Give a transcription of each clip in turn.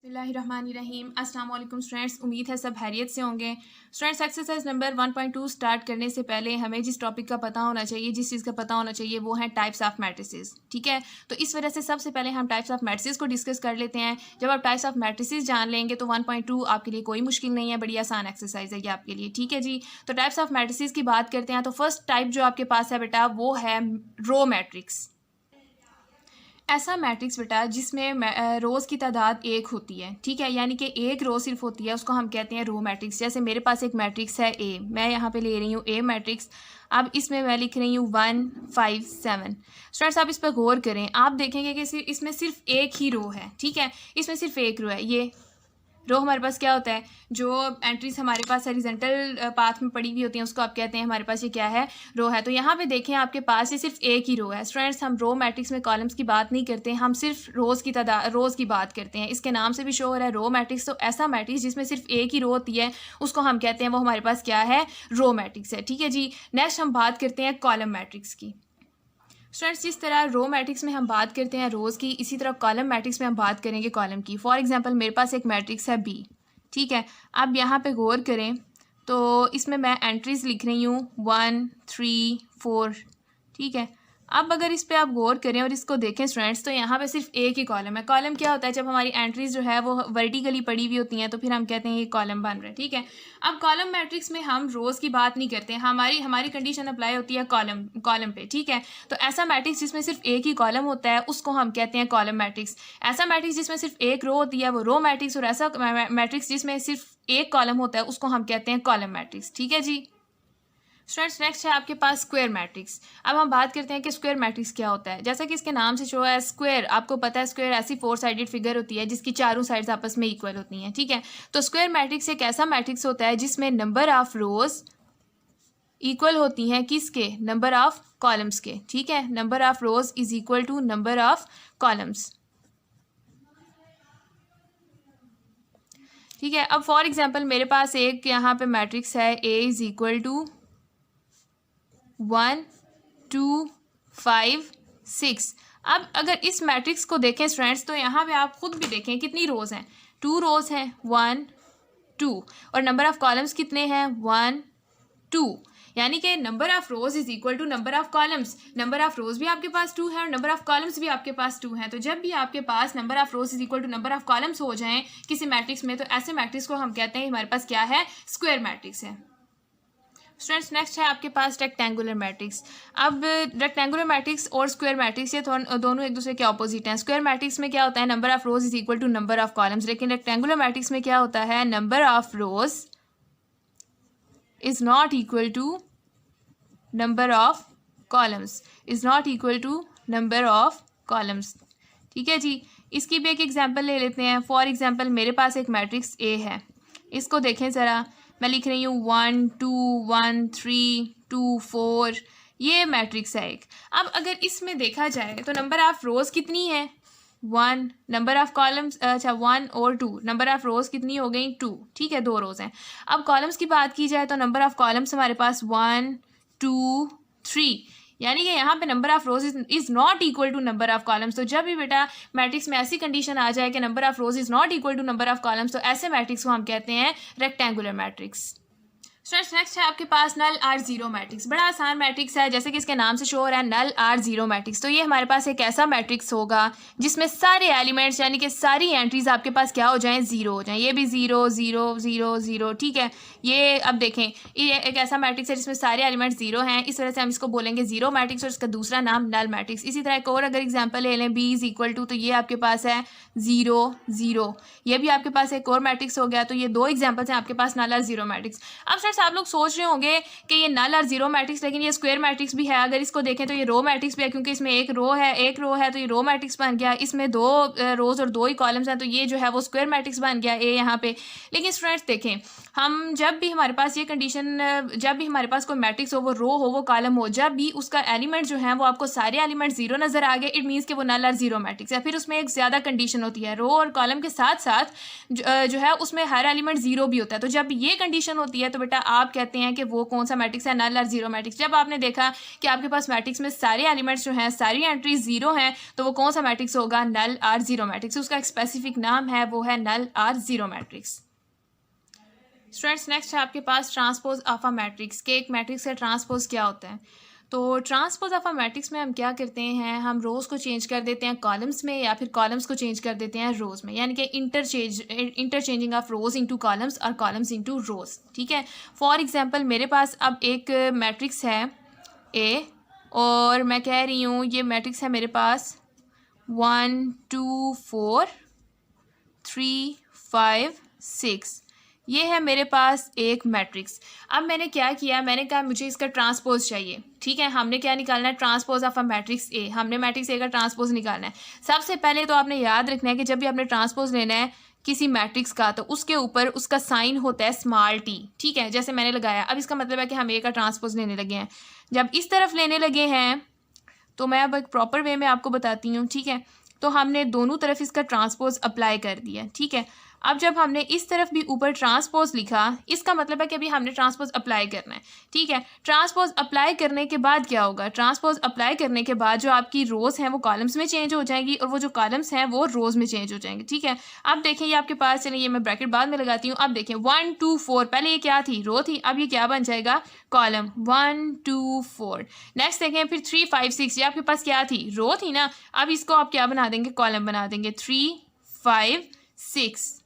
बिस्मिल्लाहिर्रहमानिर्रहीम। अस्सलाम वालेकुम स्टूडेंट्स, उम्मीद है सब खैरियत से होंगे। स्टूडेंट्स, एक्सरसाइज नंबर 1.2 स्टार्ट करने से पहले हमें जिस टॉपिक का पता होना चाहिए, जिस चीज़ का पता होना चाहिए, वो है टाइप्स ऑफ मैट्रिसेस। ठीक है, तो इस वजह से सबसे पहले हम टाइप्स ऑफ मैट्रिसेस को डिस्कस कर लेते हैं। जब आप टाइप्स ऑफ मैट्रिसेस जान लेंगे तो 1.2 आपके लिए कोई मुश्किल नहीं है, बड़ी आसान एक्सरसाइज है ये आपके लिए। ठीक है जी, तो टाइप्स ऑफ मैट्रिसेस की बात करते हैं। तो फर्स्ट टाइप जो आपके पास है बेटा, वो है रो मैट्रिक्स। ऐसा मैट्रिक्स बेटा जिसमें रोज़ की तादाद एक होती है। ठीक है, यानी कि एक रो सिर्फ होती है, उसको हम कहते हैं रो मैट्रिक्स। जैसे मेरे पास एक मैट्रिक्स है ए, मैं यहाँ पे ले रही हूँ ए मैट्रिक्स। अब इसमें मैं लिख रही हूँ 1 5 7। स्टूडेंट्स, आप इस पर गौर करें, आप देखेंगे कि इसमें सिर्फ एक ही रो है। ठीक है, इसमें सिर्फ एक रो है। ये रो हमारे पास क्या होता है, जो एंट्रीज हमारे पास हॉरिजॉन्टल पाथ में पड़ी हुई होती हैं उसको आप कहते हैं हमारे पास ये क्या है, रो है। तो यहाँ पे देखें आपके पास ये सिर्फ एक ही रो है। स्टूडेंट्स, हम रो मैट्रिक्स में कॉलम्स की बात नहीं करते, हम सिर्फ रोज़ की तादाद रोज़ की बात करते हैं। इसके नाम से भी शो हो रहा है रो मैट्रिक्स। तो ऐसा मैट्रिक्स जिसमें सिर्फ एक ही रो होती है उसको हम कहते हैं, वो हमारे पास क्या है, रो मैट्रिक्स है। ठीक है जी, नेक्स्ट हम बात करते हैं कॉलम मैट्रिक्स की। स्टूडेंट्स, जिस तरह रो मैट्रिक्स में हम बात करते हैं रोज़ की, इसी तरह कॉलम मैट्रिक्स में हम बात करेंगे कॉलम की। फॉर एग्जांपल मेरे पास एक मैट्रिक्स है बी। ठीक है, अब यहाँ पे गौर करें तो इसमें मैं एंट्रीज लिख रही हूँ 1 3 4। ठीक है, अब अगर इस पे आप गौर करें और इसको देखें स्टूडेंट्स, तो यहाँ पे सिर्फ एक ही कॉलम है। कॉलम क्या होता है, जब हमारी एंट्रीज जो है वो वर्टिकली पड़ी हुई होती हैं तो फिर हम कहते हैं ये कॉलम बन रहा है। ठीक है, अब कॉलम मैट्रिक्स में हम रोज़ की बात नहीं करते, हमारी कंडीशन अप्लाई होती है कॉलम पे। ठीक है, तो ऐसा मैट्रिक्स जिसमें सिर्फ एक ही कॉलम होता है उसको हम कहते हैं कॉलम मैट्रिक्स। ऐसा मैट्रिक्स जिसमें सिर्फ एक रो होती है वो रो मैट्रिक्स, और ऐसा मैट्रिक्स जिसमें सिर्फ एक कॉलम होता है उसको हम कहते हैं कॉलम मैट्रिक्स। ठीक है जी। स्टूडेंट्स, नेक्स्ट है आपके पास स्क्वायर मैट्रिक्स। अब हम बात करते हैं कि स्क्वायर मैट्रिक्स क्या होता है। जैसा कि इसके नाम से शो है स्क्वायर, आपको पता है स्क्वायर ऐसी 4 साइडेड फिगर होती है जिसकी चारों साइड्स आपस में इक्वल होती हैं। ठीक है, तो स्क्वायर मैट्रिक्स एक ऐसा मैट्रिक्स होता है जिसमें नंबर ऑफ रोज इक्वल होती हैं किसके, नंबर ऑफ कॉलम्स के। ठीक है, number of rows is equal to number of columns. ठीक है, अब फॉर एग्जाम्पल मेरे पास एक यहाँ पे मैट्रिक्स है ए इज इक्वल टू 1 2 5 6। अब अगर इस मैट्रिक्स को देखें स्टूडेंट्स, तो यहाँ पे आप खुद भी देखें कितनी रोज हैं, 2 रोज हैं 1 2, और नंबर ऑफ कॉलम्स कितने हैं 1 2, यानी कि number of rows is equal to number of columns. Number of rows भी आपके पास 2 है और नंबर ऑफ कॉलम्स भी आपके पास 2 हैं। तो जब भी आपके पास number of rows is equal to number of columns हो जाएं किसी मैट्रिक्स में, तो ऐसे मैट्रिक्स को हम कहते हैं हमारे पास क्या है, स्क्वायर मैट्रिक्स है। स्टूडेंट्स, नेक्स्ट है आपके पास रेक्टेंगुलर मैट्रिक्स। अब रेक्टेंगुलर मैट्रिक्स और स्क्वायर मैट्रिक्स ये दोनों एक दूसरे के ऑपोजिट हैं। स्क्वायर मैट्रिक्स में क्या होता है, number of rows is equal to number of columns, लेकिन रेक्टेंगुलर मैट्रिक्स में क्या होता है, number of rows is not equal to number of columns, is not equal to number of columns. ठीक है जी, इसकी भी एक एग्जाम्पल ले लेते हैं। फॉर एग्जाम्पल मेरे पास एक मैट्रिक्स ए है, इसको देखें ज़रा, मैं लिख रही हूँ 1 2 1 3 2 4, ये मैट्रिक्स है एक। अब अगर इसमें देखा जाए तो नंबर ऑफ रोज़ कितनी है 1, नंबर ऑफ कॉलम्स 1 और 2, नंबर ऑफ रोज़ कितनी हो गई 2। ठीक है, 2 रोज़ हैं। अब कॉलम्स की बात की जाए तो नंबर ऑफ कॉलम्स हमारे पास 1 2 3, यानी कि यहाँ पे number of rows is not equal to number of columns. तो जब भी बेटा मैट्रिक्स में ऐसी कंडीशन आ जाए कि number of rows is not equal to number of columns, तो ऐसे मैट्रिक्स को हम कहते हैं रेक्टेंगुलर मैट्रिक्स। स्टूडेंट्स, नेक्स्ट है आपके पास नल आर जीरो मैट्रिक्स। बड़ा आसान मैट्रिक्स है, जैसे कि इसके नाम से शो हो रहा है नल आर जीरो मैट्रिक्स। तो ये हमारे पास एक ऐसा मैट्रिक्स होगा जिसमें सारे एलिमेंट्स यानी कि सारी एंट्रीज आपके पास क्या हो जाएं, जीरो हो जाएं। ये भी 0 0 0 0। ठीक है, ये अब देखें ये एक ऐसा मैट्रिक्स है जिसमें सारे एलिमेंट्स जीरो हैं, इस वजह से हम इसको बोलेंगे जीरो मैट्रिक्स, और इसका दूसरा नाम नल मैट्रिक्स। इसी तरह एक और अगर एग्जाम्पल ले लें बी इज इक्वल टू, तो ये आपके पास है 0 0, ये भी आपके पास एक और मैट्रिक्स हो गया। तो ये 2 एग्जाम्पल्स हैं आपके पास नल आर जीरो मैट्रिक्स। अब सर आप लोग सोच रहे होंगे कि ये नल और जीरो मैट्रिक्स, लेकिन ये स्क्वायर मैट्रिक्स भी है। अगर इसको देखें तो ये रो मैट्रिक्स भी है, क्योंकि इसमें एक रो है तो ये रो मैट्रिक्स बन गया। इसमें 2 रोज और 2 ही कॉलम्स हैं, तो ये जो है वो स्क्वायर मैट्रिक्स बन गया ए यहाँ पे। लेकिन स्टूडेंट्स देखें, हम जब भी हमारे पास ये कंडीशन, जब भी हमारे पास कोई मैट्रिक्स हो, वो रो हो वो कॉलम हो, जब भी उसका एलिमेंट जो है वो आपको सारे एलिमेंट जीरो नजर आ गए, इट मीन्स कि वो नल और जीरो मैट्रिक्स है। फिर उसमें एक ज़्यादा कंडीशन होती है, रो और कॉलम के साथ साथ जो है उसमें हर एलिमेंट जीरो भी होता है। तो जब ये कंडीशन होती है तो बेटा आप कहते हैं कि वो कौन सा मैट्रिक्स है, नल और जीरो मैट्रिक्स। जब आपने देखा कि आपके पास मैट्रिक्स में सारे एलिमेंट्स जो हैं, सारी एंट्री जीरो हैं, तो वो कौन सा मैट्रिक्स होगा, नल और जीरो मैट्रिक्स। उसका एक स्पेसिफिक नाम है, वो है नल और जीरो मैट्रिक्स। स्टूडेंट्स नेक्स्ट है आपके पास ट्रांसपोज ऑफ अ मैट्रिक्स के एक मैट्रिक्स का ट्रांसपोज क्या होता है। तो ट्रांसपोज ऑफ अ मैट्रिक्स में हम क्या करते हैं, हम रोज़ को चेंज कर देते हैं कॉलम्स में, या फिर कॉलम्स को चेंज कर देते हैं रोज़ में, यानी कि interchanging of rows into columns और कॉलम्स इनटू रोज़। ठीक है, फॉर एग्जांपल मेरे पास अब एक मैट्रिक्स है ए, और मैं कह रही हूँ ये मैट्रिक्स है मेरे पास 1 2 4 3 5 6, ये है मेरे पास एक मैट्रिक्स। अब मैंने क्या किया, मैंने कहा मुझे इसका ट्रांसपोज चाहिए। ठीक है, हमने क्या निकालना है, transpose of a matrix A. हमने मैट्रिक्स ए का ट्रांसपोज निकालना है। सबसे पहले तो आपने याद रखना है कि जब भी आपने ट्रांसपोज लेना है किसी मैट्रिक्स का, तो उसके ऊपर उसका साइन होता है स्मॉल टी। ठीक है, जैसे मैंने लगाया। अब इसका मतलब है कि हम ए का ट्रांसपोज लेने लगे हैं। जब इस तरफ लेने लगे हैं तो मैं अब एक प्रॉपर वे में आपको बताती हूँ। ठीक है, तो हमने दोनों तरफ इसका ट्रांसपोज अप्लाई कर दिया। ठीक है, अब जब हमने इस तरफ भी ऊपर ट्रांसपोज लिखा, इसका मतलब है कि अभी हमने ट्रांसपोज अप्लाई करना है। ठीक है, ट्रांसपोज अप्लाई करने के बाद क्या होगा, ट्रांसपोज अप्लाई करने के बाद जो आपकी रोज़ हैं वो कॉलम्स में चेंज हो जाएंगी, और वो जो कॉलम्स हैं वो रोज़ में चेंज हो जाएंगे। ठीक है, अब देखें ये आपके पास, चलिए ये मैं ब्रैकेट बाद में लगाती हूँ। अब देखें 1 2 4, पहले ये क्या थी, रो थी, अब ये क्या बन जाएगा, कॉलम। 1 2 4। नेक्स्ट देखें फिर 3 5 6, ये आपके पास क्या थी, रो थी ना। अब इसको आप क्या बना देंगे, कॉलम बना देंगे। 3 5 6,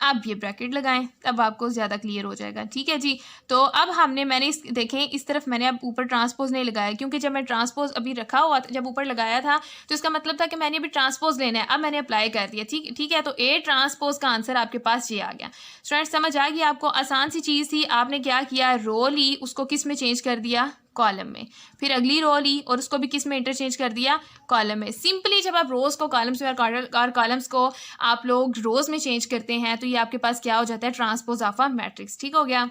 अब ये ब्रैकेट लगाएं, तब आपको ज़्यादा क्लियर हो जाएगा। ठीक है जी, तो अब मैंने देखें इस तरफ मैंने अब ऊपर ट्रांसपोज नहीं लगाया, क्योंकि जब मैं ट्रांसपोज अभी रखा हुआ था, जब ऊपर लगाया था तो इसका मतलब था कि मैंने अभी ट्रांसपोज लेना है। अब मैंने अप्लाई कर दिया। ठीक है, तो ए ट्रांसपोज का आंसर आपके पास ये आ गया। स्टूडेंट समझ आ गई आपको, आसान सी चीज़ थी। आपने क्या किया, रो ली, उसको किस में चेंज कर दिया, कॉलम में। फिर अगली रो ली और उसको भी किस में इंटरचेंज कर दिया, कॉलम में। सिंपली जब आप रोज़ को कॉलम्स में और कॉलम्स को आप लोग रोज़ में चेंज करते हैं तो ये आपके पास क्या हो जाता है, ट्रांसपोज ऑफ अ मैट्रिक्स। ठीक हो गया।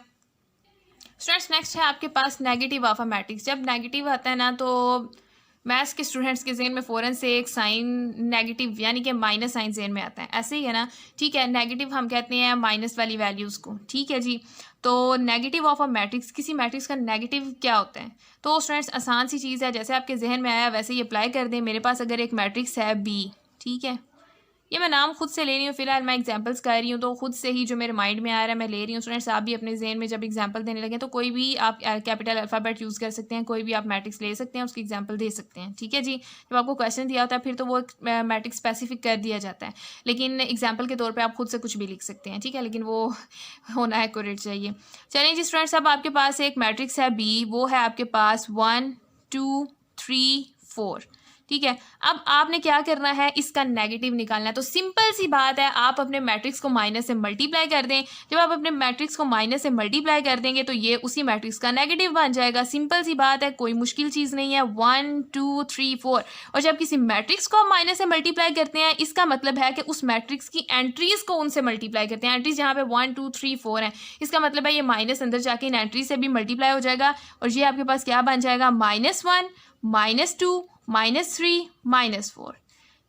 स्टूडेंट्स नेक्स्ट है आपके पास नेगेटिव ऑफ अ मैट्रिक्स। जब नेगेटिव आता है ना, तो मैथ्स के स्टूडेंट्स के जहन में फ़ौरन से एक साइन नेगेटिव यानी कि माइनस साइन जहन में आता है, ऐसे ही है ना। ठीक है, नेगेटिव हम कहते हैं माइनस वाली वैल्यूज़ को। ठीक है जी, तो नेगेटिव ऑफ अ मैट्रिक्स, किसी मैट्रिक्स का नेगेटिव क्या होता है। तो स्टूडेंट्स आसान सी चीज़ है, जैसे आपके जहन में आया वैसे ही अप्लाई कर दें। मेरे पास अगर एक मैट्रिक्स है बी, ठीक है, ये मैं नाम खुद से ले रही हूँ, फिलहाल मैं एग्जांपल्स कर रही हूँ, तो खुद से ही जो मेरे माइंड में आ रहा है मैं ले रही हूँ। स्टूडेंट्स आप भी अपने जहन में जब एग्जांपल देने लगे तो कोई भी आप कैपिटल अल्फ़ाबेट यूज़ कर सकते हैं, कोई भी आप मैट्रिक्स ले सकते हैं, उसकी एग्जांपल दे सकते हैं। ठीक है जी, जब आपको क्वेश्चन दिया होता है फिर तो वो मैट्रिक्स स्पेसिफिक कर दिया जाता है, लेकिन एग्जाम्पल के तौर पर आप खुद से कुछ भी लिख सकते हैं। ठीक है, लेकिन वो होना एक्यूरेट चाहिए। चलिए जी स्टूडेंट्स, अब आपके पास एक मैट्रिक्स है बी, वो है आपके पास 1 2 3 4। ठीक है, अब आपने क्या करना है, इसका नेगेटिव निकालना है। तो सिंपल सी बात है, आप अपने मैट्रिक्स को माइनस से मल्टीप्लाई कर दें। जब आप अपने मैट्रिक्स को माइनस से मल्टीप्लाई कर देंगे तो ये उसी मैट्रिक्स का नेगेटिव बन जाएगा। सिंपल सी बात है, कोई मुश्किल चीज़ नहीं है। 1 2 3 4, और जब किसी मैट्रिक्स को आप माइनस से मल्टीप्लाई करते हैं, इसका मतलब है कि उस मैट्रिक्स की एंट्रीज को उनसे मल्टीप्लाई करते हैं। एंट्रीज यहाँ पे 1 2 3 4 हैं, इसका मतलब है ये माइनस अंदर जाके इन एंट्रीज से भी मल्टीप्लाई हो जाएगा, और ये आपके पास क्या बन जाएगा, -1 -2 -3 -4।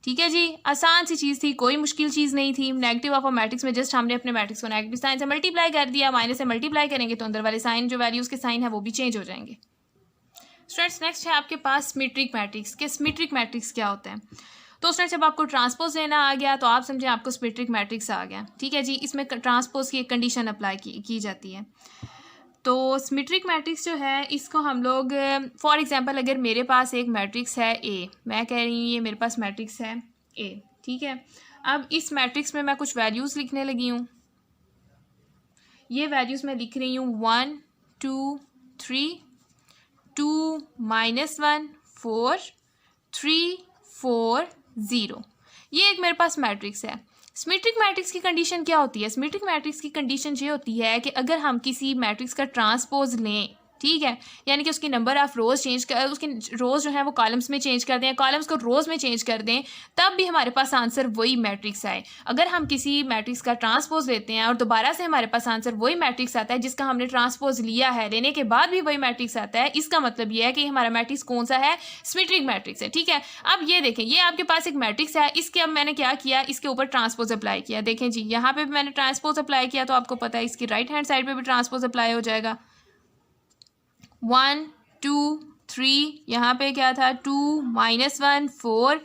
ठीक है जी, आसान सी चीज़ थी, कोई मुश्किल चीज़ नहीं थी। नेगेटिव ऑफ अ मैट्रिक्स में जस्ट हमने अपने मैट्रिक्स को नेगेटिव साइन से मल्टीप्लाई कर दिया, माइनस से मल्टीप्लाई करेंगे तो अंदर वाले साइन, जो वैल्यूज़ के साइन है वो भी चेंज हो जाएंगे। स्टूडेंट्स नेक्स्ट है आपके पास सिमेट्रिक मैट्रिक्स के सिमेट्रिक मैट्रिक्स क्या होता है। तो स्टूडेंट्स जब आपको ट्रांसपोज लेना आ गया तो आप समझें आपको सिमेट्रिक मैट्रिक्स आ गया। ठीक है जी, इसमें ट्रांसपोज की एक कंडीशन अप्लाई की जाती है। तो सिमेट्रिक मैट्रिक्स जो है इसको हम लोग, फॉर एग्जांपल अगर मेरे पास एक मैट्रिक्स है ए, मैं कह रही हूँ ये मेरे पास मैट्रिक्स है ए। ठीक है, अब इस मैट्रिक्स में मैं कुछ वैल्यूज़ लिखने लगी हूँ। ये वैल्यूज़ मैं लिख रही हूँ 1 2 3 2 -1 4 3 4 0। ये एक मेरे पास मैट्रिक्स है। सिमेट्रिक मैट्रिक्स की कंडीशन क्या होती है, सिमेट्रिक मैट्रिक्स की कंडीशन ये होती है कि अगर हम किसी मैट्रिक्स का ट्रांसपोज लें, ठीक है, यानी कि उसकी नंबर ऑफ रोज़ चेंज कर, उसकी रोज़ जो है वो कॉलम्स में चेंज कर दें, कॉलम्स को रोज़ में चेंज कर दें, तब भी हमारे पास आंसर वही मैट्रिक्स आए। अगर हम किसी मैट्रिक्स का ट्रांसपोज लेते हैं और दोबारा से हमारे पास आंसर वही मैट्रिक्स आता है जिसका हमने ट्रांसपोज लिया है, लेने के बाद भी वही मैट्रिक्स आता है, इसका मतलब ये है कि हमारा मैट्रिक्स कौन सा है, सिमेट्रिक मैट्रिक्स है। ठीक है, अब ये देखें, ये आपके पास एक मैट्रिक्स है, इसके अब मैंने क्या किया, इसके ऊपर ट्रांसपोज अप्लाई किया। देखें जी, यहाँ पे भी मैंने ट्रांसपोज अप्लाई किया, तो आपको पता है इसकी राइट हैंड साइड पे भी ट्रांसपोज अप्लाई हो जाएगा। 1 2 3, यहाँ पे क्या था, 2 -1 4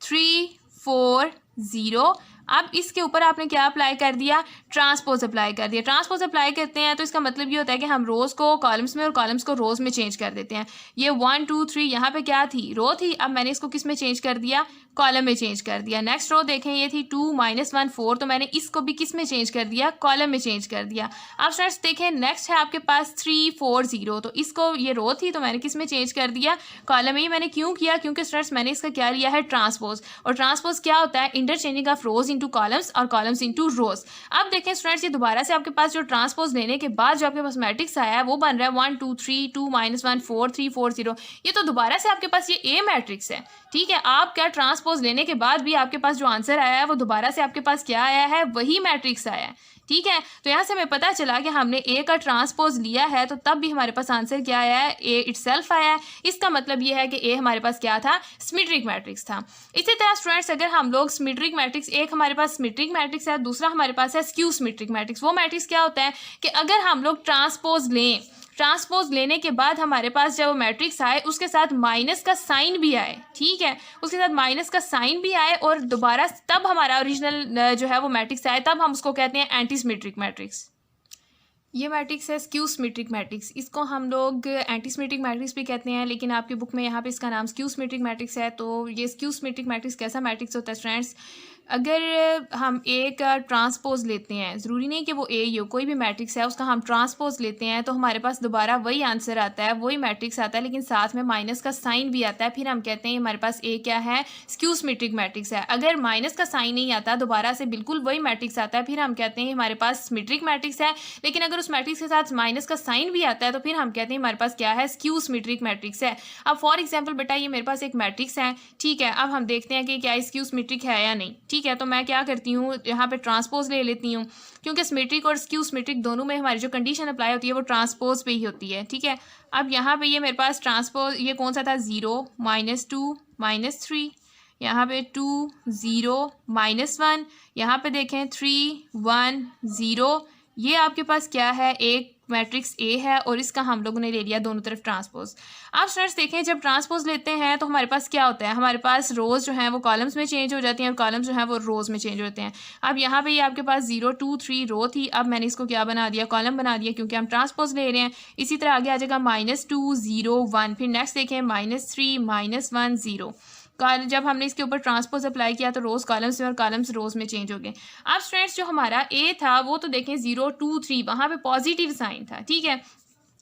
3 4 0। अब इसके ऊपर आपने क्या अप्लाई कर दिया, ट्रांसपोज अप्लाई कर दिया। ट्रांसपोज अप्लाई करते हैं तो इसका मतलब ये होता है कि हम रोज़ को कॉलम्स में और कॉलम्स को रोज़ में चेंज कर देते हैं। ये 1 2 3 यहाँ पे क्या थी, रो थी, अब मैंने इसको किस में चेंज कर दिया, कॉलम में चेंज कर दिया। नेक्स्ट रो देखें, ये थी 2 -1 4, तो मैंने इसको भी किस में चेंज कर दिया, कॉलम में चेंज कर दिया। अब स्टूडेंट्स देखें, नेक्स्ट है आपके पास 3 4 0, तो इसको, ये रो थी तो मैंने किस में चेंज कर दिया, कॉलम में। ही मैंने क्यों किया, क्योंकि स्टूडेंट्स मैंने इसका क्या लिया है, ट्रांसपोज, और ट्रांसपोज क्या होता है, interchanging of rose into columns और कॉलम्स इंटू रोज। अब देखें स्टूडेंट्स, ये दोबारा से आपके पास जो ट्रांसपोज लेने के बाद जो आपके पास मैट्रिक्स आया है वो बन रहा है 1 2 3 2 -1 4 3 4 0। ये तो दोबारा से आपके पास ये ए मैट्रिक्स है। ठीक है, आप क्या ट्रांसपोज लेने के बाद भी आपके पास जो आंसर आया है वो दोबारा से आपके पास क्या आया है, वही मैट्रिक्स आया है। ठीक है, तो यहाँ से हमें पता चला कि हमने ए का ट्रांसपोज लिया है तो तब भी हमारे पास आंसर क्या आया है, ए इटसेल्फ आया है। इसका मतलब ये है कि ए हमारे पास क्या था, सिमेट्रिक मैट्रिक्स था। इसी तरह स्टूडेंट्स, अगर हम लोग सिमेट्रिक मैट्रिक्स, एक हमारे पास सिमेट्रिक मैट्रिक्स है, दूसरा हमारे पास है स्क्यू सिमेट्रिक मैट्रिक्स। वो मैट्रिक्स क्या होता है कि अगर हम लोग ट्रांसपोज लें, ट्रांसपोज लेने के बाद हमारे पास जब वो मैट्रिक्स आए उसके साथ माइनस का साइन भी आए, ठीक है, उसके साथ माइनस का साइन भी आए और दोबारा तब हमारा ओरिजिनल जो है वो मैट्रिक्स आए, तब हम उसको कहते हैं एंटी सिमेट्रिक मैट्रिक्स। ये मैट्रिक्स है स्क्यू सिमेट्रिक मैट्रिक्स, इसको हम लोग एंटी सिमेट्रिक मैट्रिक्स भी कहते हैं, लेकिन आपकी बुक में यहाँ पे इसका नाम स्क्यू सिमेट्रिक मैट्रिक्स है। तो ये स्क्यू सिमेट्रिक मैट्रिक्स कैसा मैट्रिक्स होता है स्टूडेंट्स, अगर हम ए का ट्रांसपोज लेते हैं, ज़रूरी नहीं कि वो ए ही हो, कोई भी मैट्रिक्स है उसका हम ट्रांसपोज लेते हैं तो हमारे पास दोबारा वही आंसर आता है, वही मैट्रिक्स आता है, लेकिन साथ में माइनस का साइन भी आता है, फिर हम कहते हैं हमारे पास ए क्या है, स्क्यू सिमेट्रिक मैट्रिक्स है। अगर माइनस का साइन नहीं आता, दोबारा से बिल्कुल वही मैट्रिक्स आता है, फिर हम कहते हैं हमारे पास सिमेट्रिक मैट्रिक्स है। लेकिन अगर उस मैट्रिक्स के साथ माइनस का साइन भी आता है तो फिर हम कहते हैं हमारे पास क्या है, स्क्यू सिमेट्रिक मैट्रिक्स है। अब फॉर एग्जाम्पल बेटा, ये मेरे पास एक मैट्रिक्स है, ठीक है, अब हम देखते हैं कि क्या स्क्यू सिमेट्रिक है या नहीं। ठीक है, तो मैं क्या करती हूँ, यहाँ पे ट्रांसपोज ले लेती हूँ, क्योंकि सिमेट्रिक और स्क्यू सिमेट्रिक दोनों में हमारी जो कंडीशन अप्लाई होती है वो ट्रांसपोज पे ही होती है। ठीक है, अब यहाँ पे ये मेरे पास ट्रांसपोज, ये कौन सा था, 0 -2 -3, यहाँ पे 2 0 -1, यहाँ पे देखें 3 1 0। ये आपके पास क्या है, एक मैट्रिक्स ए है और इसका हम लोगों ने ले लिया दोनों तरफ ट्रांसपोज। आप स्टूडेंट्स देखें, जब ट्रांसपोज लेते हैं तो हमारे पास क्या होता है, हमारे पास रोज़ जो हैं वो कॉलम्स में चेंज हो जाती हैं और कॉलम्स जो हैं वो रोज़ में चेंज होते हैं। अब यहाँ पे ये आपके पास 0 2 3 रो थी, अब मैंने इसको क्या बना दिया, कॉलम बना दिया, क्योंकि हम ट्रांसपोज ले रहे हैं। इसी तरह आगे आ जाएगा -2 0 1, फिर नेक्स्ट देखें -3 -1 0। जब हमने इसके ऊपर ट्रांसपोज अप्लाई किया तो रोज कॉलम्स में और कॉलम्स रोज में चेंज हो गए। अब स्टूडेंट्स, जो हमारा ए था वो तो देखें 0 2 3, वहाँ पे पॉजिटिव साइन था। ठीक है,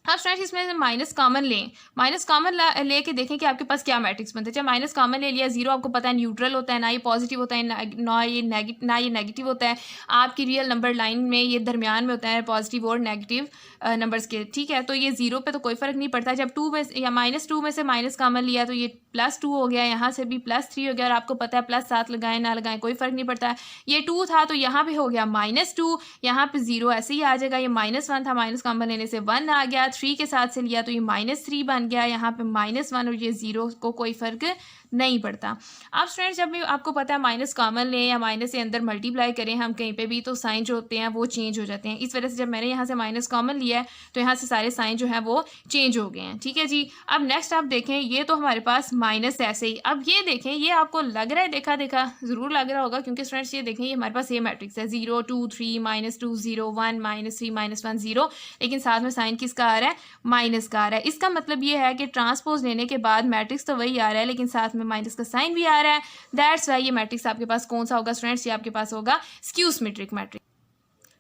अब स्टूडेंट्स इसमें माइनस कॉमन लें, माइनस कॉमन लेके देखें कि आपके पास क्या मैट्रिक्स बनते हैं। जब माइनस कॉमन ले लिया, 0 आपको पता है न्यूट्रल होता है, ना ये पॉजिटिव होता है, ना ये नेगेटिव होता है। आपकी रियल नंबर लाइन में ये दरमियान में होता है, पॉजिटिव और नेगेटिव नंबर्स के। ठीक है, तो ये 0 पे तो कोई फ़र्क नहीं पड़ता। जब 2 में या -2 में से माइनस कॉमन लिया तो ये +2 हो गया, यहाँ से भी +3 हो गया, और आपको पता है +7 लगाएं ना लगाएं कोई फ़र्क नहीं पड़ता। ये 2 था तो यहाँ पे हो गया -2, यहाँ पे 0 ऐसे ही आ जाएगा। ये -1 था, माइनस कॉमन लेने से 1 आ गया, 3 के साथ से लिया तो ये -3 बन गया, यहाँ पे -1 और ये 0 को कोई फ़र्क नहीं पड़ता। अब स्टूडेंट्स, जब भी आपको पता है माइनस कॉमन लें या माइनस से अंदर मल्टीप्लाई करें हम कहीं पे भी, तो साइन जो होते हैं वो चेंज हो जाते हैं। इस वजह से जब मैंने यहाँ से माइनस कॉमन लिया है तो यहाँ से सारे साइन जो है वो चेंज हो गए हैं। ठीक है जी, अब नेक्स्ट आप देखें, ये तो हमारे पास माइनस ऐसे ही। अब ये देखें, ये आपको लग रहा है, देखा ज़रूर लग रहा होगा, क्योंकि स्टूडेंट्स ये देखें, ये हमारे पास ये मैट्रिक्स है 0 2 3 -2 0 1 -3 -1 0, लेकिन साथ में साइन किसका आ रहा है, माइनस का आ रहा है। इसका मतलब ये है कि ट्रांसपोज लेने के बाद मैट्रिक्स तो वही आ रहा है, लेकिन साथ में माइनस का साइन भी आ रहा है। दैट्स वाई ये मैट्रिक्स आपके पास कौन सा होगा स्टूडेंट्स, ये आपके पास होगा skew symmetric matrix.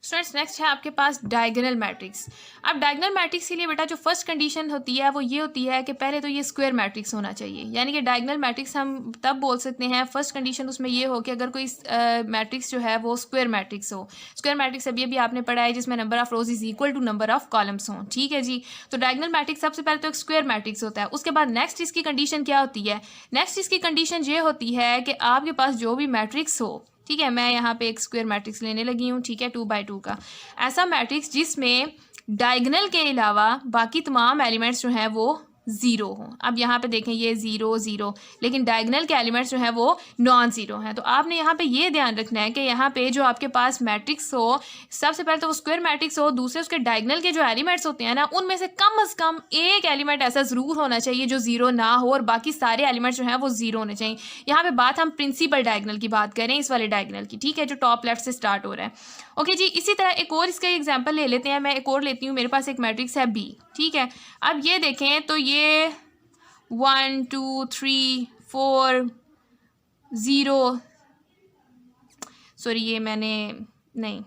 Students next है आपके पास डायगोनल मैट्रिक्स। अब डायगोनल मैट्रिक्स के लिए बेटा जो फर्स्ट कंडीशन होती है वो ये होती है कि पहले तो ये स्क्वायर मैट्रिक्स होना चाहिए, यानी कि डायगोनल मैट्रिक्स हम तब बोल सकते हैं, फर्स्ट कंडीशन उसमें ये हो कि अगर कोई मैट्रिक्स जो है वो स्क्वायर मैट्रिक्स हो। स्क्वायर मैट्रिक्स अभी अभी आपने पढ़ा है जिसमें number of rows is equal to number of columns हों, ठीक है जी। तो डायगोनल मैट्रिक्स सबसे पहले तो एक स्क्वायर मैट्रिक्स होता है। उसके बाद नेक्स्ट इसकी कंडीशन क्या होती है, नेक्स्ट इसकी कंडीशन ये होती है कि आपके पास जो भी मैट्रिक्स हो, ठीक है, मैं यहाँ पे एक स्क्वायर मैट्रिक्स लेने लगी हूँ, ठीक है, 2x2 का ऐसा मैट्रिक्स जिसमें डायगोनल के अलावा बाकी तमाम एलिमेंट्स जो हैं वो ज़ीरो हों। अब यहाँ पे देखें ये 0 0, लेकिन डायगोनल के एलिमेंट्स जो हैं वो नॉन ज़ीरो हैं। तो आपने यहाँ पे ये ध्यान रखना है कि यहाँ पे जो आपके पास मैट्रिक्स हो, सबसे पहले तो वो स्क्वायर मैट्रिक्स हो, दूसरे उसके डायगोनल के जो एलिमेंट्स होते हैं ना उनमें से कम एक एलिमेंट ऐसा ज़रूर होना चाहिए जो ज़ीरो ना हो और बाकी सारे एलिमेंट्स जो हैं वो ज़ीरो होने चाहिए। यहाँ पे बात हम प्रिंसिपल डायगोनल की बात करें, इस वाले डायगोनल की, ठीक है, जो टॉप लेफ्ट से स्टार्ट हो रहा है। ओके जी, इसी तरह एक और इसका एग्जाम्पल ले लेते हैं। मैं एक और लेती हूँ, मेरे पास एक मैट्रिक्स है B, ठीक है। अब ये देखें तो ये 1 2 3 4 0, सॉरी ये मैंने नहीं,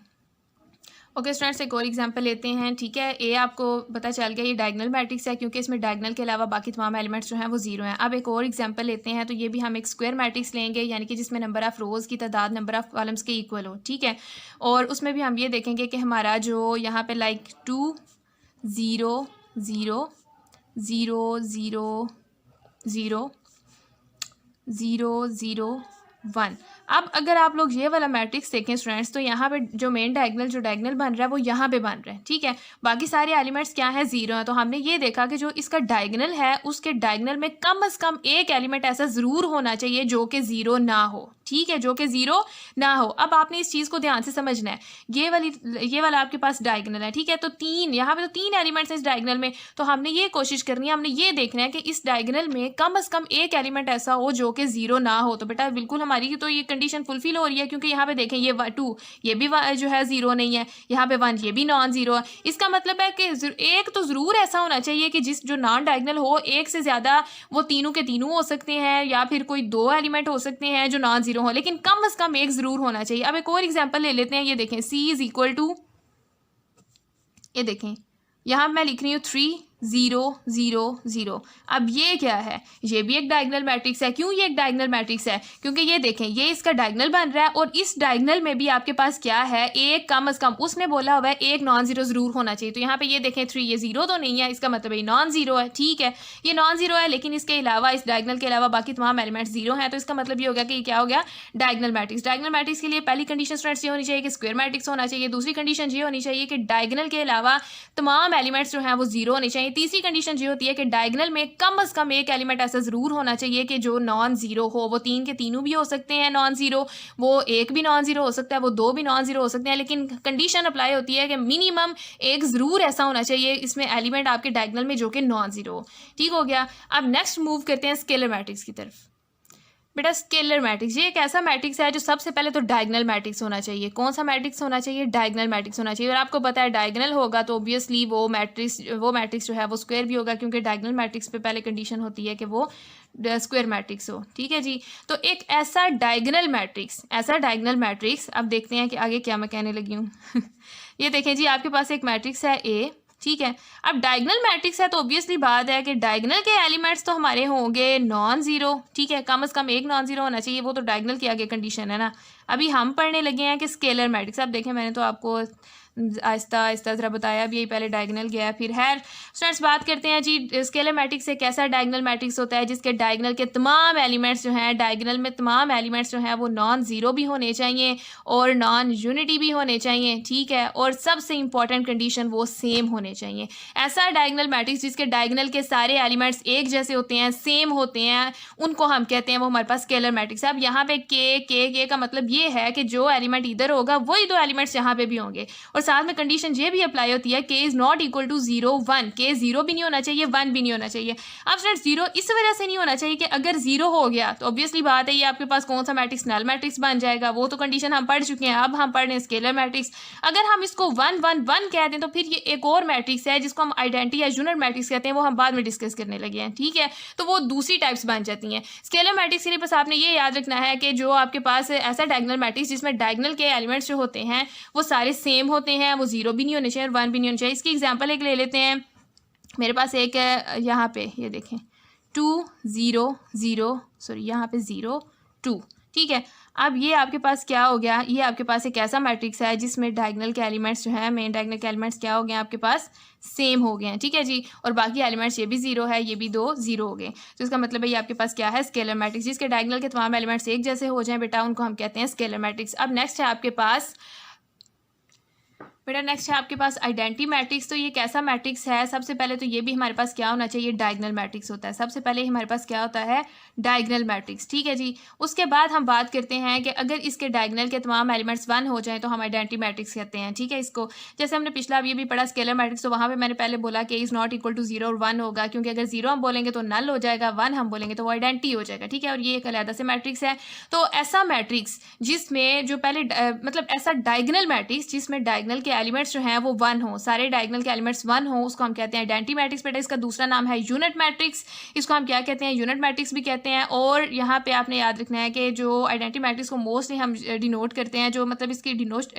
ओके स्टूडेंट्स एक और एग्जांपल लेते हैं, ठीक है। ए आपको पता चल गया ये डायगोनल मैट्रिक्स है क्योंकि इसमें डायगोनल के अलावा बाकी तमाम एलिमेंट्स जो हैं वो जीरो हैं। अब एक और एग्जांपल लेते हैं, तो ये भी हम एक स्क्वायर मैट्रिक्स लेंगे, यानी कि जिसमें नंबर ऑफ रोज़ की तादाद नंबर ऑफ कॉलम्स के इक्वल हो, ठीक है। और उसमें भी हम ये देखेंगे कि हमारा जो यहाँ पे लाइक 2 0 0 0 0 0 0 0 1। अब अगर आप लोग ये वाला मैट्रिक्स देखें स्टूडेंट्स, तो यहाँ पे जो मेन जो डायगोनल बन रहा है वो यहाँ पे बन रहा है, ठीक है। बाकी सारे एलिमेंट्स क्या है, जीरो है। तो हमने ये देखा कि जो इसका डायगोनल है उसके डायगोनल में कम से कम एक एलिमेंट ऐसा ज़रूर होना चाहिए जो कि ज़ीरो ना हो, ठीक है, जो कि ज़ीरो ना हो। अब आपने इस चीज़ को ध्यान से समझना है, ये वाला आपके पास डायगोनल है, ठीक है। तो यहाँ पे तो 3 एलिमेंट्स हैं इस डायगोनल में, तो हमने ये कोशिश करनी है, हमने ये देखना है कि इस डायगोनल में कम से कम एक एलिमेंट ऐसा हो जो कि ज़ीरो ना हो। तो बेटा बिल्कुल हमारी तो ये कंडीशन फुलफिल हो रही है, क्योंकि यहाँ पे देखें ये 2 ये भी जो है ज़ीरो नहीं है, यहाँ पे 1 ये भी नॉन ज़ीरो है। इसका मतलब है कि एक तो ज़रूर ऐसा होना चाहिए कि जो नॉन डायगोनल हो, एक से ज़्यादा वो तीनों के तीनों हो सकते हैं, या फिर कोई 2 एलिमेंट हो सकते हैं जो नॉन ज़ीरो हो, लेकिन कम से कम एक ज़रूर होना चाहिए। अब एक और एग्जांपल ले लेते हैं, ये देखें C इज इक्वल टू, ये देखें यहाँ मैं लिख रही हूँ 3 0 0 0। अब ये क्या है, ये भी एक डायगोनल मैट्रिक्स है। क्यों ये एक डायगोनल मैट्रिक्स है, क्योंकि ये देखें ये इसका डायगोनल बन रहा है और इस डायगोनल में भी आपके पास क्या है, एक कम से कम उसने बोला हुआ है एक नॉन जीरो ज़रूर होना चाहिए। तो यहाँ पे ये देखें 3 ये ज़ीरो तो नहीं है, इसका मतलब ये नॉन ज़ीरो है, ठीक है, ये नॉन ज़ीरो है, लेकिन इसके अलावा इस डायगोनल के अलावा बाकी तमाम एलिमेंट्स जीरो हैं। तो इसका मतलब ये हो गया कि क्या हो गया, डायगोनल मैट्रिक्स। डायगोनल मैट्रिक्स के लिए पहली कंडीशन स्टूडेंट्स ये होनी चाहिए कि स्क्वायर मैट्रिक्स होना चाहिए, दूसरी कंडीशन ये होनी चाहिए कि डायगोनल के अलावा तमाम एलिमेंट्स जो हैं वो जीरो होने चाहिए, तीसरी कंडीशन ये होती है कि डायगोनल में कम से कम एक एलिमेंट ऐसा ज़रूर होना चाहिए कि जो नॉन ज़ीरो हो। वो 3 के तीनों भी हो सकते हैं नॉन ज़ीरो, वो एक भी नॉन ज़ीरो हो सकता है, वो 2 भी नॉन ज़ीरो हो सकते हैं, लेकिन कंडीशन अप्लाई होती है कि मिनिमम एक ज़रूर ऐसा होना चाहिए इसमें एलिमेंट आपके डायगोनल में जो कि नॉन ज़ीरो हो, ठीक हो गया। अब नेक्स्ट मूव करते हैं स्केलर मैट्रिक्स की तरफ। बेटा स्केलर मैट्रिक्स ये एक ऐसा मैट्रिक्स है जो सबसे पहले तो डायगोनल मैट्रिक्स होना चाहिए। कौन सा मैट्रिक्स होना चाहिए, डायगोनल मैट्रिक्स होना चाहिए। और आपको पता है डायगोनल होगा तो ऑब्वियसली वो मैट्रिक्स जो है वो स्क्वायर भी होगा, क्योंकि डायगोनल मैट्रिक्स पे पहले कंडीशन होती है कि वो स्क्वायर मैट्रिक्स हो, ठीक है जी। तो एक ऐसा डायगोनल मैट्रिक्स अब देखते हैं कि आगे क्या मैं कहने लगी हूँ ये देखें जी, आपके पास एक मैट्रिक्स है A, ठीक है। अब डायगोनल मैट्रिक्स है तो ऑब्वियसली बात है कि डायगोनल के एलिमेंट्स तो हमारे होंगे नॉन ज़ीरो, ठीक है, कम से कम एक नॉन ज़ीरो होना चाहिए, वो तो डायगोनल की आगे कंडीशन है ना। अभी हम पढ़ने लगे हैं कि स्केलर मैट्रिक्स। अब देखें मैंने तो आपको आहिस्ता आहिस्ता ज़रा बताया, अब यही पहले डायगोनल गया फिर है। स्टूडेंट्स बात करते हैं जी स्केलर मैट्रिक्स एक ऐसा डायगोनल मैट्रिक्स होता है जिसके डायगोनल के तमाम एलिमेंट्स जो हैं, डायगोनल में तमाम एलिमेंट्स जो हैं वो नॉन ज़ीरो भी होने चाहिए और नॉन यूनिटी भी होने चाहिए, ठीक है, और सबसे इंपॉर्टेंट कंडीशन वो सेम होने चाहिए। ऐसा डायगोनल मैट्रिक्स जिसके डायगोनल के सारे एलिमेंट्स एक जैसे होते हैं, सेम होते हैं, उनको हम कहते हैं वो हमारे पास स्केलर मैट्रिक्स है। अब यहाँ पे के का मतलब ये है कि जो एलिमेंट इधर होगा वही दो एलिमेंट्स यहाँ पे भी होंगे, और साथ में कंडीशन ये भी अप्लाई होती है के इज़ नॉट इक्वल टू 0 1, के 0 भी नहीं होना चाहिए 1 भी नहीं होना चाहिए। अब स्टूडेंट 0 इस वजह से नहीं होना चाहिए कि अगर 0 हो गया तो ऑब्वियसली बात है ये आपके पास कौन सा मैट्रिक्स, नल मैट्रिक्स बन जाएगा। वो तो कंडीशन हम पढ़ चुके हैं, अब हम पढ़ रहे हैं स्केलर मैट्रिक्स। अगर हम इसको 1 1 1 कह दें तो फिर ये एक और मैट्रिक्स है जिसको हम आइडेंटिटी या यूनिट मैट्रिक्स कहते हैं, वो हम बाद में डिस्कस करने लगे हैं, ठीक है। तो वो दूसरी टाइप्स बन जाती हैं। स्केलर मैट्रिक्स के लिए बस आपने ये याद रखना है कि जो आपके पास ऐसा डायगोनल मैट्रिक्स जिसमें डायगोनल के एलिमेंट्स जो होते हैं वो सारे सेम होते हैं, वो 0 भी नहीं होने चाहिए और 1 भी नहीं होना चाहिए। इसकी एग्जांपल एक ले लेते हैं। मेरे पास एक है यहाँ पे, ये देखें 2 0 0, सॉरी यहाँ पे 0 2, ठीक है। अब ये आपके पास क्या हो गया, ये आपके पास एक ऐसा मैट्रिक्स है जिसमें डायगोनल के एलिमेंट्स जो है, मेन डायगोनल के एलिमेंट्स क्या हो गए आपके पास, सेम हो गए हैं, ठीक है जी। और बाकी एलिमेंट्स ये भी 0 है, ये भी 2 0 हो गए। तो इसका मतलब है ये आपके पास क्या है, स्केलर मैट्रिक्स। जिसके डायगोनल के तमाम एलिमेंट्स एक जैसे हो जाएं बेटा, उनको हम कहते हैं स्केलर मैट्रिक्स। अब नेक्स्ट है आपके पास बेटा, नेक्स्ट है आपके पास आइडेंटिटी मैट्रिक्स। तो ये कैसा मैट्रिक्स है, सबसे पहले तो ये भी हमारे पास क्या होना चाहिए, डायगोनल मैट्रिक्स होता है। सबसे पहले हमारे पास क्या होता है, डायगोनल मैट्रिक्स, ठीक है जी। उसके बाद हम बात करते हैं कि अगर इसके डायगोनल के तमाम एलिमेंट्स 1 हो जाएं तो हम आइडेंटिटी मैट्रिक्स कहते हैं, ठीक है। इसको जैसे हमने पिछला ये भी पढ़ा स्केलर मैट्रिक्स, तो वहाँ पर मैंने पहले बोला कि इज़ नॉट इक्वल टू 0 और 1 होगा, क्योंकि अगर 0 हम बोलेंगे तो नल हो जाएगा, 1 हम बोलेंगे तो वो आइडेंटिटी हो जाएगा, ठीक है। और ये एक अलग से मैट्रिक्स है। तो ऐसा मैट्रिक्स जिसमें जो पहले मतलब ऐसा डायगोनल मैट्रिक्स जिसमें डायगोनल के एलिमेंट्स जो हैं वो 1 हो, सारे डायगोनल के एलिमेंट्स 1 हो, उसको हम कहते हैं आइडेंटिटी मैट्रिक्स। बेटा इसका दूसरा नाम है यूनिट मैट्रिक्स। इसको हम क्या कहते हैं, यूनिट मैट्रिक्स भी कहते हैं। और यहाँ पे आपने याद रखना है कि जो आइडेंटिटी मैट्रिक्स को मोस्टली हम डिनोट करते हैं, जो मतलब इसकी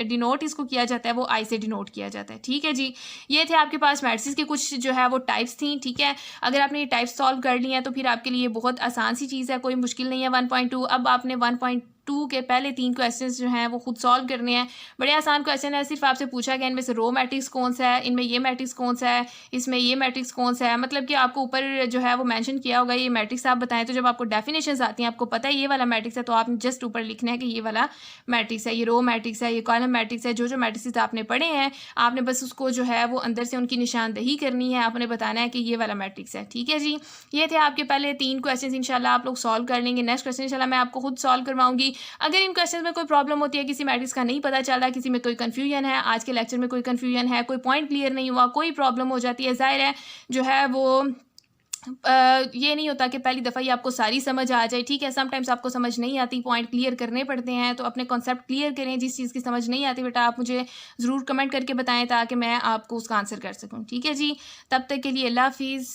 डिनोट इसको किया जाता है वो आई से डिनोट किया जाता है, ठीक है जी। ये थे आपके पास मैट्रिक्स के कुछ जो है वो टाइप्स थी, ठीक है। अगर आपने ये टाइप्स सॉल्व कर ली हैं तो फिर आपके लिए बहुत आसान सी चीज़ है, कोई मुश्किल नहीं है। 1.2 अब आपने 1.2 के पहले 3 क्वेश्चंस जो हैं वो खुद सॉल्व करने हैं। बड़े आसान क्वेश्चन है, सिर्फ आपसे पूछा गया इनमें से रो मैट्रिक्स कौन सा है, इनमें ये मैट्रिक्स कौन सा है, इसमें ये मैट्रिक्स कौन सा है। मतलब कि आपको ऊपर जो है वो मेंशन किया होगा ये मैट्रिक्स आप बताएं। तो जब आपको डेफिनेशंस आती हैं, आपको पता है ये वाला मैट्रिक्स है, तो आपने जस्ट ऊपर लिखना है कि ये वाला मैट्रिक्स है, ये रो मैट्रिक्स है, ये कॉलम मैट्रिक्स है। जो मैट्रिक्स आपने पढ़े हैं आपने बस उसको जो है वो अंदर से उनकी निशानदेही करनी है, आपने बताना है कि ये वाला मैट्रिक्स है, ठीक है जी। ये थे आपके पहले 3 क्वेश्चन, इंशाल्लाह आप लोग सॉल्व कर लेंगे। नेक्स्ट क्वेश्चन इंशाल्लाह मैं आपको खुद सॉल्व करवाऊंगी। अगर इन क्वेश्चन में कोई प्रॉब्लम होती है, किसी मैट्रिक्स का नहीं पता चल रहा, किसी में कोई कंफ्यूजन है, आज के लेक्चर में कोई कंफ्यूजन है, कोई पॉइंट क्लियर नहीं हुआ, कोई प्रॉब्लम हो जाती है, जाहिर है जो है वो ये नहीं होता कि पहली दफ़ा ही आपको सारी समझ आ जाए, ठीक है। समटाइम्स आपको समझ नहीं आती, पॉइंट क्लियर करने पड़ते हैं, तो अपने कॉन्सेप्ट क्लियर करें। जिस चीज़ की समझ नहीं आती बेटा आप मुझे ज़रूर कमेंट करके बताएं ताकि मैं आपको उसका आंसर कर सकूं, ठीक है जी। तब तक के लिए अल्लाह हाफिज़।